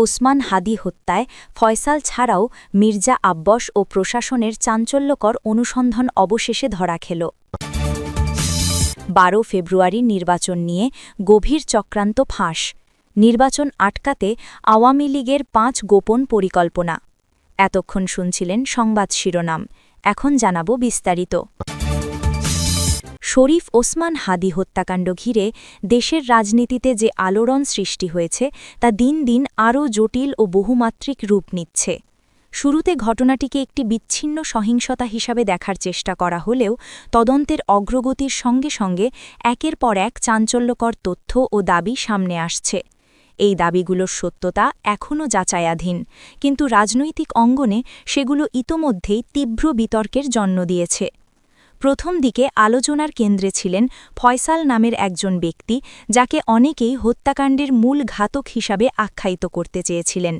ওসমান হাদি হত্যায় ফয়সাল ছাড়াও মির্জা আব্বাস ও প্রশাসনের চাঞ্চল্যকর অনুসন্ধান অবশেষে ধরা খেল। ১২ ফেব্রুয়ারি নির্বাচন নিয়ে গভীর চক্রান্ত ফাঁস। নির্বাচন আটকাতে আওয়ামী লীগের ৫ গোপন পরিকল্পনা। এতক্ষণ শুনছিলেন সংবাদ শিরোনাম, এখন জানাব বিস্তারিত। শরীফ ওসমান হাদি হত্যাকাণ্ড ঘিরে দেশের রাজনীতিতে যে আলোড়ন সৃষ্টি হয়েছে তা দিন দিন আরও জটিল ও বহুমাত্রিক রূপ নিচ্ছে। শুরুতে ঘটনাটিকে একটি বিচ্ছিন্ন সহিংসতা হিসাবে দেখার চেষ্টা করা হলেও তদন্তের অগ্রগতির সঙ্গে সঙ্গে একের পর এক চাঞ্চল্যকর তথ্য ও দাবি সামনে আসছে। এই দাবিগুলোর সত্যতা এখনও যাচাইয়াধীন, কিন্তু রাজনৈতিক অঙ্গনে সেগুলো ইতোমধ্যেই তীব্র বিতর্কের জন্ম দিয়েছে। প্রথম দিকে আলোচনার কেন্দ্রে ছিলেন ফয়সাল নামের একজন ব্যক্তি, যাকে অনেকেই হত্যাকাণ্ডের মূল ঘাতক হিসাবে আখ্যায়িত করতে চেয়েছিলেন।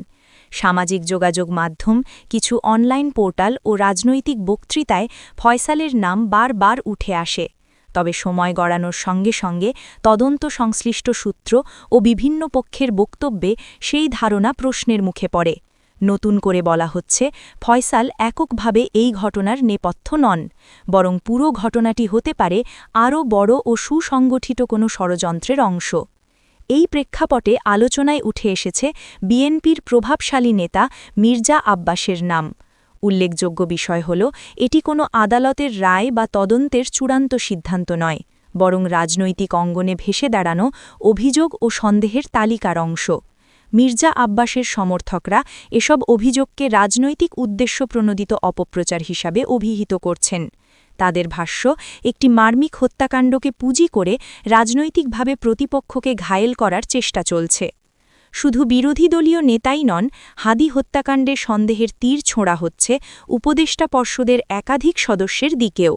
সামাজিক যোগাযোগ মাধ্যম, কিছু অনলাইন পোর্টাল ও রাজনৈতিক বক্তৃতায় ফয়সালের নাম বারবার উঠে আসে। তবে সময় গড়ানোর সঙ্গে সঙ্গে তদন্ত সংশ্লিষ্ট সূত্র ও বিভিন্ন পক্ষের বক্তব্যে সেই ধারণা প্রশ্নের মুখে পড়ে। নতুন করে বলা হচ্ছে, ফয়সাল এককভাবে এই ঘটনার নেপথ্য নন, বরং পুরো ঘটনাটি হতে পারে আরও বড় ও সুসংগঠিত কোনো ষড়যন্ত্রের অংশ। এই প্রেক্ষাপটে আলোচনায় উঠে এসেছে বিএনপির প্রভাবশালী নেতা মির্জা আব্বাসের নাম। উল্লেখযোগ্য বিষয় হল, এটি কোনো আদালতের রায় বা তদন্তের চূড়ান্ত সিদ্ধান্ত নয়, বরং রাজনৈতিক অঙ্গনে ভেসে দাঁড়ানো অভিযোগ ও সন্দেহের তালিকার অংশ। মির্জা আব্বাসের সমর্থকরা এসব অভিযোগকে রাজনৈতিক উদ্দেশ্যপ্রণোদিত অপপ্রচার হিসাবে অভিহিত করছেন। তাদের ভাষ্য, একটি মার্মিক হত্যাকাণ্ডকে পুঁজি করে রাজনৈতিকভাবে প্রতিপক্ষকে ঘায়েল করার চেষ্টা চলছে। শুধু বিরোধী দলীয় নেতাই নন, হাদি হত্যাকাণ্ডে সন্দেহের তীর ছোঁড়া হচ্ছে উপদেষ্টা পর্ষদের একাধিক সদস্যের দিকেও।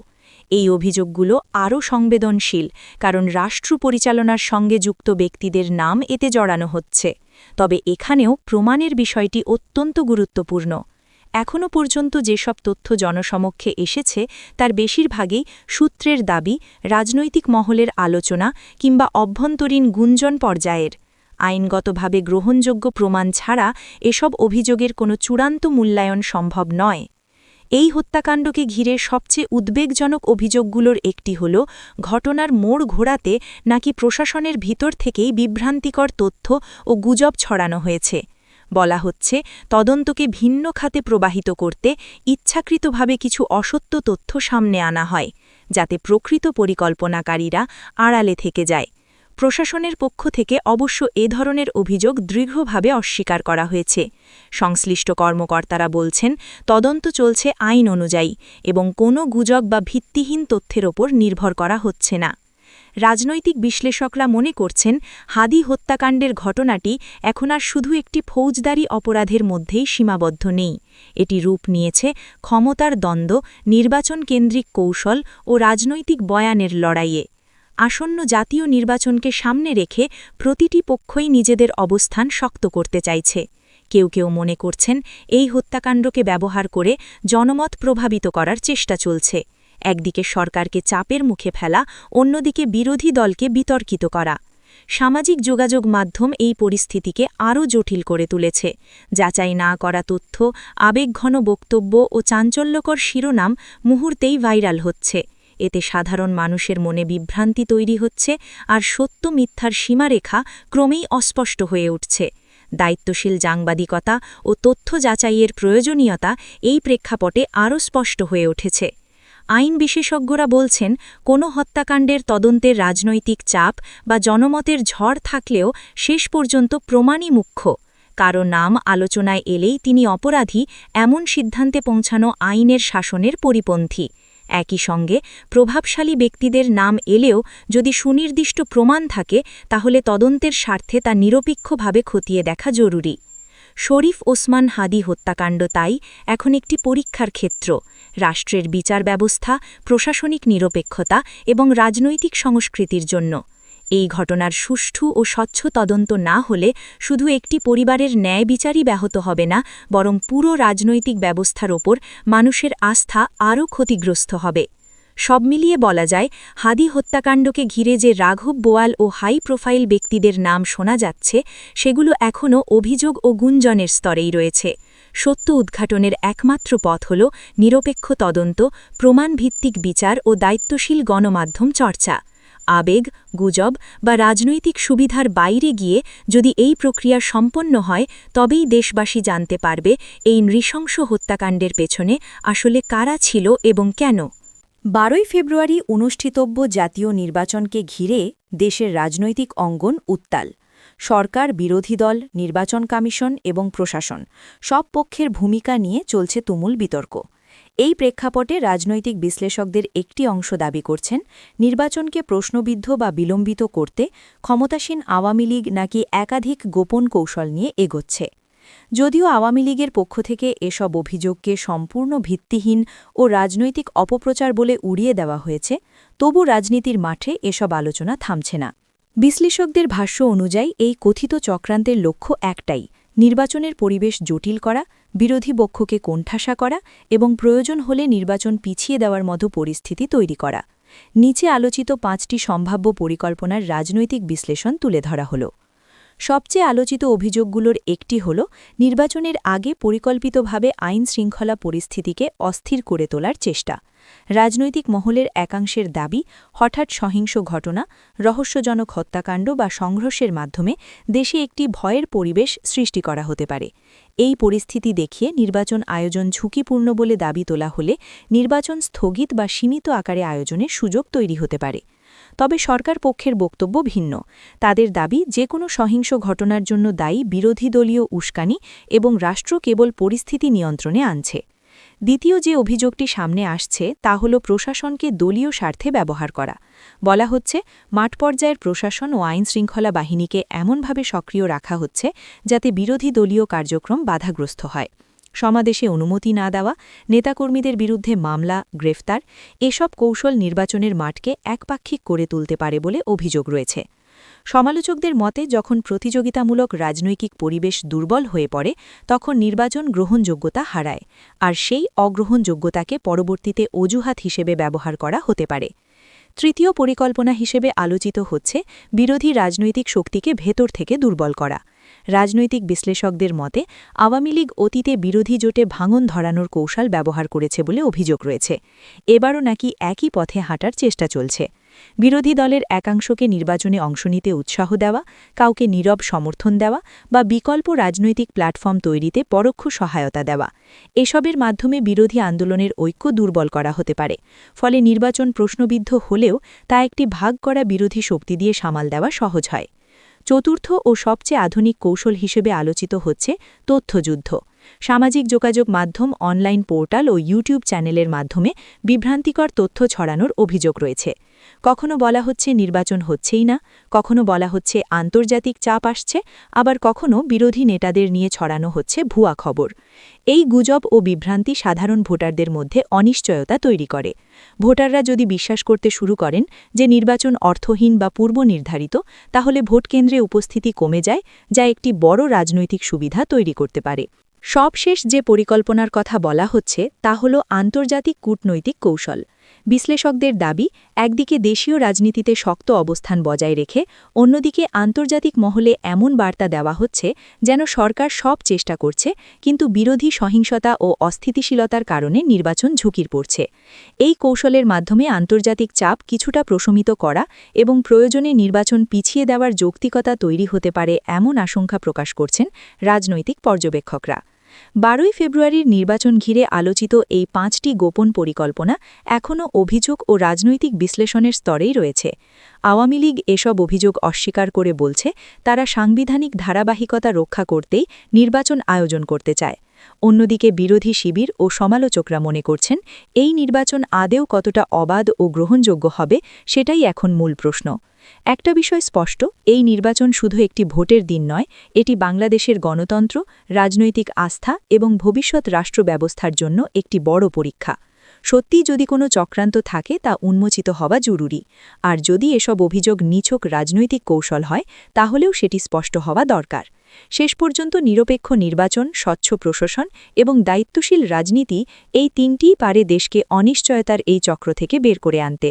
এই অভিযোগগুলো আরও সংবেদনশীল, কারণ রাষ্ট্র পরিচালনার সঙ্গে যুক্ত ব্যক্তিদের নাম এতে জড়ানো হচ্ছে। তবে এখানেও প্রমাণের বিষয়টি অত্যন্ত গুরুত্বপূর্ণ। এখনও পর্যন্ত যেসব তথ্য জনসমক্ষে এসেছে তার বেশিরভাগই সূত্রের দাবি, রাজনৈতিক মহলের আলোচনা কিংবা অভ্যন্তরীণ গুঞ্জন পর্যায়ের। আইনগতভাবে গ্রহণযোগ্য প্রমাণ ছাড়া এসব অভিযোগের কোনো চূড়ান্ত মূল্যায়ন সম্ভব নয়। এই হত্যাকাণ্ডকে ঘিরে সবচেয়ে উদ্বেগজনক অভিযোগগুলোর একটি হল, ঘটনার মোড় ঘোরাতে নাকি প্রশাসনের ভিতর থেকেই বিভ্রান্তিকর তথ্য ও গুজব ছড়ানো হয়েছে। বলা হচ্ছে, তদন্তকে ভিন্ন খাতে প্রবাহিত করতে ইচ্ছাকৃতভাবে কিছু অসত্য তথ্য সামনে আনা হয়, যাতে প্রকৃত পরিকল্পনাকারীরা আড়ালে থেকে যায়। প্রশাসনের পক্ষ থেকে অবশ্য এ ধরনের অভিযোগ দৃঢ়ভাবে অস্বীকার করা হয়েছে। সংশ্লিষ্ট কর্মকর্তারা বলছেন, তদন্ত চলছে আইন অনুযায়ী এবং কোনো গুজব বা ভিত্তিহীন তথ্যের ওপর নির্ভর করা হচ্ছে না। রাজনৈতিক বিশ্লেষকরা মনে করছেন, হাদি হত্যাকাণ্ডের ঘটনাটি এখন আর শুধু একটি ফৌজদারি অপরাধের মধ্যেই সীমাবদ্ধ নেই। এটি রূপ নিয়েছে ক্ষমতার দ্বন্দ্ব, নির্বাচন কেন্দ্রিক কৌশল ও রাজনৈতিক বয়ানের লড়াইয়ে। আসন্ন জাতীয় নির্বাচনকে সামনে রেখে প্রতিটি পক্ষই নিজেদের অবস্থান শক্ত করতে চাইছে। কেউ কেউ মনে করছেন, এই হত্যাকাণ্ডকে ব্যবহার করে জনমত প্রভাবিত করার চেষ্টা চলছে। একদিকে সরকারকে চাপের মুখে ফেলা, অন্যদিকে বিরোধী দলকে বিতর্কিত করা। সামাজিক যোগাযোগ মাধ্যম এই পরিস্থিতিকে আরও জটিল করে তুলেছে। যাচাই না করা তথ্য, আবেগঘন বক্তব্য ও চাঞ্চল্যকর শিরোনাম মুহূর্তেই ভাইরাল হচ্ছে। এতে সাধারণ মানুষের মনে বিভ্রান্তি তৈরি হচ্ছে, আর সত্য মিথ্যার সীমারেখা ক্রমেই অস্পষ্ট হয়ে উঠছে। দায়িত্বশীল সাংবাদিকতা ও তথ্য যাচাইয়ের প্রয়োজনীয়তা এই প্রেক্ষাপটে আরও স্পষ্ট হয়ে উঠেছে। আইন বিশেষজ্ঞরা বলছেন, কোনো হত্যাকাণ্ডের তদন্তের রাজনৈতিক চাপ বা জনমতের ঝড় থাকলেও শেষ পর্যন্ত প্রমাণই মুখ্য। কারো নাম আলোচনায় এলেই তিনি অপরাধী, এমন সিদ্ধান্তে পৌঁছানো আইনের শাসনের পরিপন্থী। একই সঙ্গে প্রভাবশালী ব্যক্তিদের নাম এলেও যদি সুনির্দিষ্ট প্রমাণ থাকে, তাহলে তদন্তের স্বার্থে তা নিরপেক্ষভাবে খতিয়ে দেখা জরুরি। শরীফ ওসমান হাদি হত্যাকাণ্ড তাই এখন একটি পরীক্ষার ক্ষেত্র। রাষ্ট্রের বিচার ব্যবস্থা, প্রশাসনিক নিরপেক্ষতা এবং রাজনৈতিক সংস্কৃতির জন্য। এই ঘটনার সুষ্ঠু ও স্বচ্ছ তদন্ত না হলে শুধু একটি পরিবারের ন্যায় বিচারই ব্যাহত হবে না, বরং পুরো রাজনৈতিক ব্যবস্থার ওপর মানুষের আস্থা আরও ক্ষতিগ্রস্ত হবে। সব মিলিয়ে বলা যায়, হাদি হত্যাকাণ্ডকে ঘিরে যে রাঘব বোয়াল ও হাই প্রোফাইল ব্যক্তিদের নাম শোনা যাচ্ছে, সেগুলো এখনও অভিযোগ ও গুঞ্জনের স্তরেই রয়েছে। সত্য উদ্ঘাটনের একমাত্র পথ হল নিরপেক্ষ তদন্ত, প্রমাণভিত্তিক বিচার ও দায়িত্বশীল গণমাধ্যম চর্চা। আবেগ, গুজব বা রাজনৈতিক সুবিধার বাইরে গিয়ে যদি এই প্রক্রিয়া সম্পন্ন হয়, তবেই দেশবাসী জানতে পারবে এই নৃশংস হত্যাকাণ্ডের পেছনে আসলে কারা ছিল এবং কেন। 12 ফেব্রুয়ারি অনুষ্ঠিতব্য জাতীয় নির্বাচনকে ঘিরে দেশের রাজনৈতিক অঙ্গন উত্তাল। সরকার, বিরোধী দল, নির্বাচন কমিশন এবং প্রশাসন সব পক্ষের ভূমিকা নিয়ে চলছে তুমুল বিতর্ক। এই প্রেক্ষাপটে রাজনৈতিক বিশ্লেষকদের একটি অংশ দাবি করছেন, নির্বাচনকে প্রশ্নবিদ্ধ বা বিলম্বিত করতে ক্ষমতাসীন আওয়ামী লীগ নাকি একাধিক গোপন কৌশল নিয়ে এগোচ্ছে। যদিও আওয়ামী লীগের পক্ষ থেকে এসব অভিযোগকে সম্পূর্ণ ভিত্তিহীন ও রাজনৈতিক অপপ্রচার বলে উড়িয়ে দেওয়া হয়েছে, তবু রাজনীতির মাঠে এসব আলোচনা থামছে না। বিশ্লেষকদের ভাষ্য অনুযায়ী এই কথিত চক্রান্তের লক্ষ্য একটাই, নির্বাচনের পরিবেশ জটিল করা, বিরোধী পক্ষকে কোণঠাসা করা এবং প্রয়োজন হলে নির্বাচন পিছিয়ে দেওয়ার মতো পরিস্থিতি তৈরি করা। নিচে আলোচিত 5টি সম্ভাব্য পরিকল্পনার রাজনৈতিক বিশ্লেষণ তুলে ধরা হল। সবচেয়ে আলোচিত অভিযোগগুলোর একটি হল নির্বাচনের আগে পরিকল্পিতভাবে আইন শৃঙ্খলা পরিস্থিতিকে অস্থির করে তোলার চেষ্টা। রাজনৈতিক মহলের একাংশের দাবি, হঠাৎ সহিংস ঘটনা, রহস্যজনক হত্যাকাণ্ড বা সংঘর্ষের মাধ্যমে দেশে একটি ভয়ের পরিবেশ সৃষ্টি করা হতে পারে। এই পরিস্থিতি দেখিয়ে নির্বাচন আয়োজন ঝুঁকিপূর্ণ বলে দাবি তোলা হলে নির্বাচন স্থগিত বা সীমিত আকারে আয়োজনের সুযোগ তৈরি হতে পারে। তবে সরকার পক্ষের বক্তব্য ভিন্ন। তাদের দাবি, যে কোনো সহিংস ঘটনার জন্য দায়ী বিরোধী দলীয় উস্কানি এবং রাষ্ট্র কেবল পরিস্থিতি নিয়ন্ত্রণে আনছে। দ্বিতীয় যে অভিযোগটি সামনে আসছে তা হল প্রশাসনকে দলীয় স্বার্থে ব্যবহার করা। বলা হচ্ছে, মাঠ পর্যায়ের প্রশাসন ও আইনশৃঙ্খলা বাহিনীকে এমনভাবে সক্রিয় রাখা হচ্ছে যাতে বিরোধী দলীয় কার্যক্রম বাধাগ্রস্ত হয়। সমাবেশে অনুমতি না দেওয়া, নেতাকর্মীদের বিরুদ্ধে মামলা, গ্রেফতার, এসব কৌশল নির্বাচনের মাঠকে একপাক্ষিক করে তুলতে পারে বলে অভিযোগ রয়েছে। সমালোচকদের মতে, যখন প্রতিযোগিতামূলক রাজনৈতিক পরিবেশ দুর্বল হয়ে পড়ে, তখন নির্বাচন গ্রহণযোগ্যতা হারায়, আর সেই অগ্রহণযোগ্যতাকে পরবর্তীতে অজুহাত হিসেবে ব্যবহার করা হতে পারে। তৃতীয় পরিকল্পনা হিসেবে আলোচিত হচ্ছে বিরোধী রাজনৈতিক শক্তিকে ভেতর থেকে দুর্বল করা। রাজনৈতিক বিশ্লেষকদের মতে, আওয়ামী লীগ অতীতে বিরোধী জোটে ভাঙন ধরানোর কৌশল ব্যবহার করেছে বলে অভিযোগ রয়েছে। এবারও নাকি একই পথে হাঁটার চেষ্টা চলছে। বিরোধী দলের একাংশকে নির্বাচনে অংশ নিতে উৎসাহ দেওয়া, কাউকে নীরব সমর্থন দেওয়া বা বিকল্প রাজনৈতিক প্ল্যাটফর্ম তৈরিতে পরোক্ষ সহায়তা দেওয়া, এসবের মাধ্যমে বিরোধী আন্দোলনের ঐক্য দুর্বল করা হতে পারে। ফলে নির্বাচন প্রশ্নবিদ্ধ হলেও তা একটি ভাগ করা বিরোধী শক্তি দিয়ে সামাল দেওয়া সহজ হয়। চতুর্থ ও সবচেয়ে আধুনিক কৌশল হিসেবে আলোচিত হচ্ছে তথ্যযুদ্ধ। সামাজিক যোগাযোগ মাধ্যম, অনলাইন পোর্টাল ও ইউটিউব চ্যানেলের মাধ্যমে বিভ্রান্তিকর তথ্য ছড়ানোর অভিযোগ রয়েছে। কখনো বলা হচ্ছে নির্বাচন হচ্ছেই না, কখনো বলা হচ্ছে আন্তর্জাতিক চাপ আসছে, আবার কখনো বিরোধী নেতাদের নিয়ে ছড়ানো হচ্ছে ভুয়া খবর। এই গুজব ও বিভ্রান্তি সাধারণ ভোটারদের মধ্যে অনিশ্চয়তা তৈরি করে। ভোটাররা যদি বিশ্বাস করতে শুরু করেন যে নির্বাচন অর্থহীন বা পূর্বনির্ধারিত, তাহলে ভোটকেন্দ্রে উপস্থিতি কমে যায়, যা একটি বড় রাজনৈতিক সুবিধা তৈরি করতে পারে। সবশেষ যে পরিকল্পনার কথা বলা হচ্ছে তা হল আন্তর্জাতিক কূটনৈতিক কৌশল। বিশ্লেষকদের দাবি, একদিকে দেশীয় রাজনীতিতে শক্ত অবস্থান বজায় রেখে অন্যদিকে আন্তর্জাতিক মহলে এমন বার্তা দেওয়া হচ্ছে যেন সরকার সব চেষ্টা করছে, কিন্তু বিরোধী সহিংসতা ও অস্থিতিশীলতার কারণে নির্বাচন ঝুঁকির পড়ছে। এই কৌশলের মাধ্যমে আন্তর্জাতিক চাপ কিছুটা প্রশমিত করা এবং প্রয়োজনে নির্বাচন পিছিয়ে দেওয়ার যৌক্তিকতা তৈরি হতে পারে এমন আশঙ্কা প্রকাশ করছেন রাজনৈতিক পর্যবেক্ষকরা। 12 ফেব্রুয়ারির নির্বাচন ঘিরে আলোচিত এই 5টি গোপন পরিকল্পনা এখনও অভিযোগ ও রাজনৈতিক বিশ্লেষণের স্তরেই রয়েছে। আওয়ামী লীগ এসব অভিযোগ অস্বীকার করে বলছে, তারা সাংবিধানিক ধারাবাহিকতা রক্ষা করতেই নির্বাচন আয়োজন করতে চায়। অন্যদিকে বিরোধী শিবির ও সমালোচকরা মনে করছেন, এই নির্বাচন আদেও কতটা অবাধ ও গ্রহণযোগ্য হবে সেটাই এখন মূল প্রশ্ন। একটা বিষয় স্পষ্ট, এই নির্বাচন শুধু একটি ভোটের দিন নয়, এটি বাংলাদেশের গণতন্ত্র, রাজনৈতিক আস্থা এবং ভবিষ্যৎ রাষ্ট্র ব্যবস্থার জন্য একটি বড় পরীক্ষা। সত্যিই যদি কোনো চক্রান্ত থাকে তা উন্মোচিত হওয়া জরুরি, আর যদি এসব অভিযোগ নিছক রাজনৈতিক কৌশল হয় তাহলেও সেটি স্পষ্ট হওয়া দরকার। শেষ পর্যন্ত নিরপেক্ষ নির্বাচন, স্বচ্ছ প্রশাসন এবং দায়িত্বশীল রাজনীতি এই তিনটিই পারে দেশকে অনিশ্চয়তার এই চক্র থেকে বের করে আনতে।